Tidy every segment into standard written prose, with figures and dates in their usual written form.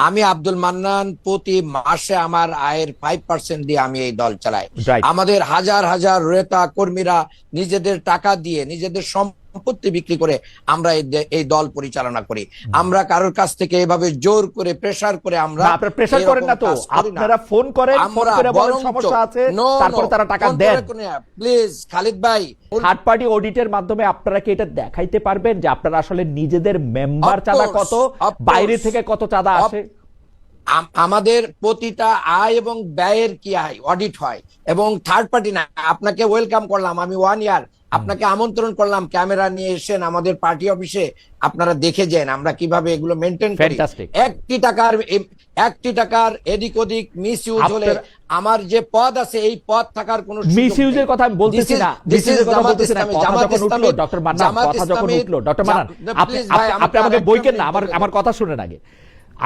আমি আব্দুল মান্নান প্রতি মাসে আমার আয়ের 5% দিয়ে আমি এই দল চালাই। রাইট। আমাদের হাজার হাজার নেতা কর্মীরা নিজেদের টাকা দিয়ে নিজেদের সম্পত্তি বিক্রি করে আমরা এই দল পরিচালনা করি। আমরা কারোর কাছ থেকে এভাবে জোর করে প্রেসার করে আমরা না, আপনারা প্রেসার করেন না তো, আপনারা ফোন করেন, ফোন করে বলেন সমস্যা আছে, তারপরে তারা টাকা দেন। প্লিজ খালিদ ভাই, থার্ড পার্টি অডিটের মাধ্যমে আপনারা কি এটা দেখাইতে পারবেন যে আপনারা আসলে নিজেদের মেম্বার চাঁদা কত, বাইরে থেকে কত চাঁদা আসে? আমাদের প্রতিটা আয় এবং ব্যয়ের কি আয় অডিট হয়, এবং থার্ড পার্টি না। আপনাকে ওয়েলকাম করলাম, আমি 1 ইয়ার আপনাকে আমন্ত্রণ করলাম, ক্যামেরা নিয়ে এসেন আমাদের পার্টি অফিসে, আপনারা দেখে যান আমরা কিভাবে এগুলো মেনটেন করি। একটি টাকার এদিক ওদিক মিস ইউজ হলে আমার যে পদ আছে এই পদ থাকার কোনো মিস ইউজের কথা আমি বলতেছি না, কথা যখন উঠলো ডক্টর মান্নান, কথা যখন উঠলো ডক্টর মান্নান, আপনি আমাকে বইকেন না, আমার কথা শুনেন আগে।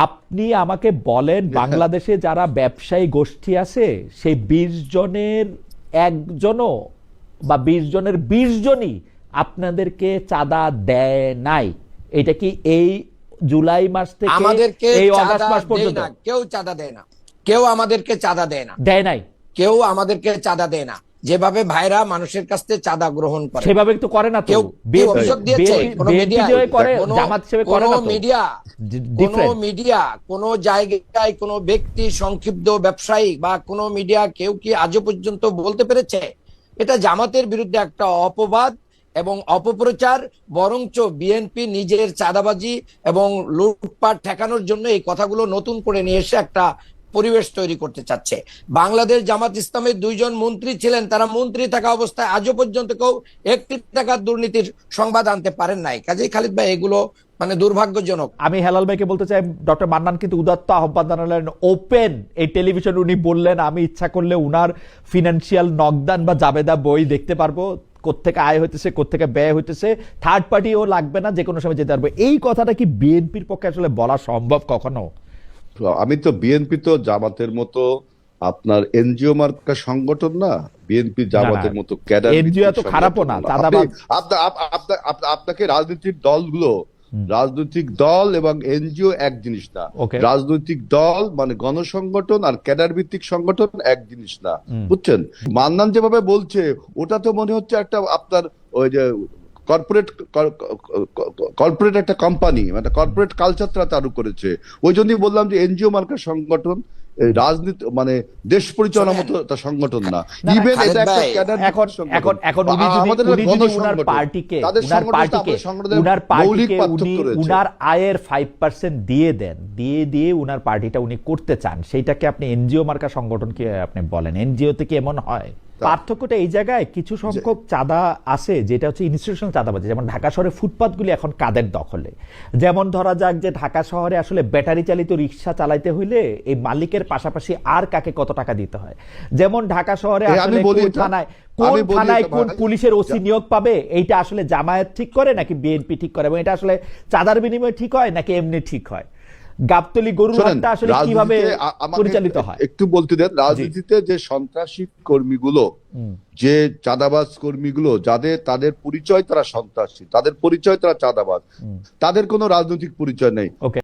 আপনি আমাকে বলেন বাংলাদেশে যারা ব্যবসায়ী গোষ্ঠী আছে সেই 20 জনের একজনও বা 20 জনের 20 জনই আপনাদেরকে চাঁদা দেয় নাই? এটা কি এই জুলাই মাস থেকে এই আগস্ট মাস পর্যন্ত কেউ চাঁদা দেয় না? কেউ আমাদেরকে চাঁদা দেয় না, দেয় নাই। কেউ আমাদেরকে চাঁদা দেয় না। যেভাবে ভাইরা মানুষের কাছ থেকে চাঁদা গ্রহণ করে সেভাবে তো করে না তো। অভিযোগ দিয়েছে কোন মিডিয়া, কোন জায়গায় কোন ব্যক্তি, সংক্ষিপ্ত ব্যবসায়ী বা কোন মিডিয়া কেউ কি আজও পর্যন্ত বলতে পেরেছে এটা জামাতের বিরুদ্ধে একটা অপবাদ এবং অপপ্রচার? বরঞ্চ বিএনপি নিজের চাঁদাবাজি এবং লুটপাট ঠেকানোর জন্য এই কথাগুলো নতুন করে নিয়ে এসে একটা পরিবেশ তৈরি করতে চাচ্ছে। বাংলাদেশ জামাত ইসলামের 2 জন মন্ত্রী ছিলেন, তারা মন্ত্রী থাকা অবস্থায় আজও পর্যন্ত কেউ 1 টাকার দুর্নীতির সংবাদ আনতে পারেন নাই। কাজেই খালিদ ভাই এগুলো মানে দুর্ভাগ্যজনক। আমি হেলাল ভাইকে বলতে চাই, ডক্টর মান্নান কিন্তু উদাত্ত আহ্বান জানালেন, ওপেন এই টেলিভিশন উনি বললেন আমি ইচ্ছা করলে উনার ফিনান্সিয়াল নকদান বা জাবেদা বই দেখতে পারবো, কোত্থেকে আয় হইতেছে কোত্থেকে ব্যয় হইতেছে, থার্ড পার্টিও লাগবে না, যে কোনো সময় যেতে পারবে। এই কথাটা কি বিএনপির পক্ষে আসলে বলা সম্ভব কখনো? আমি তো বিএনপি তো জামাতের মতো আপনার এনজিও মার্কা সংগঠন না, বিএনপি জামাতের মতো ক্যাডার এনজিও তো খারাপও না। আপনাকে রাজনৈতিক দলগুলো, রাজনৈতিক দল এবং এনজিও এক জিনিস না। রাজনৈতিক দল মানে গণসংগঠন আর ক্যাডার ভিত্তিক সংগঠন এক জিনিস না, বুঝছেন? মান্নান যেভাবে বলছে ওটা তো মনে হচ্ছে একটা আপনার ওই যে কর্পোরেট একটা কোম্পানি, মানে কর্পোরেট কালচারটা চালু করেছে। ওই জন্যই বললাম যে এনজিও মার্কা সংগঠন রাজনীতি মানে দেশ পরিচালনার মতো একটা সংগঠন না। ইভেন এটা একটা ক্যাডার এখন উনি যদি উনার পার্টিকে উনার আয়ের 5% দিয়ে দেন, দিয়ে উনার পার্টিটা উনি করতে চান, সেইটাকে আপনি এনজিও মার্কা সংগঠন কি আপনি বলেন? এনজিও তে কি এমন হয়? পার্থক্যটা এই জায়গায়, কিছু সংখ্যক চাঁদা আছে যেটা হচ্ছে ইনস্টিটিউশনাল চাঁদাবাজি। যেমন ঢাকা শহরে ফুটপাথগুলি এখন কাদের দখলে? যেমন ধরা যাক যে ঢাকা শহরে আসলে ব্যাটারি চালিত রিক্সা চালাইতে হইলে এই মালিকের পাশাপাশি আর কাকে কত টাকা দিতে হয়। যেমন ঢাকা শহরে আসলে কোন থানায় কোন পুলিশের ওসি নিয়োগ পাবে, এইটা আসলে জামায়াত ঠিক করে নাকি বিএনপি ঠিক করে, এবং এটা আসলে চাঁদার বিনিময়ে ঠিক হয় নাকি এমনি ঠিক হয়? গাবতলী গরুরহাটটা আসলে কিভাবে পরিচালিত হয় একটু বলতে দেন। রাজনীতিতে যে সন্ত্রাসী কর্মীগুলো, যে চাঁদাবাজ কর্মীগুলো, তাদের পরিচয় তারা সন্ত্রাসী, তাদের পরিচয় তারা চাঁদাবাজ, তাদের কোনো রাজনৈতিক পরিচয় নেই।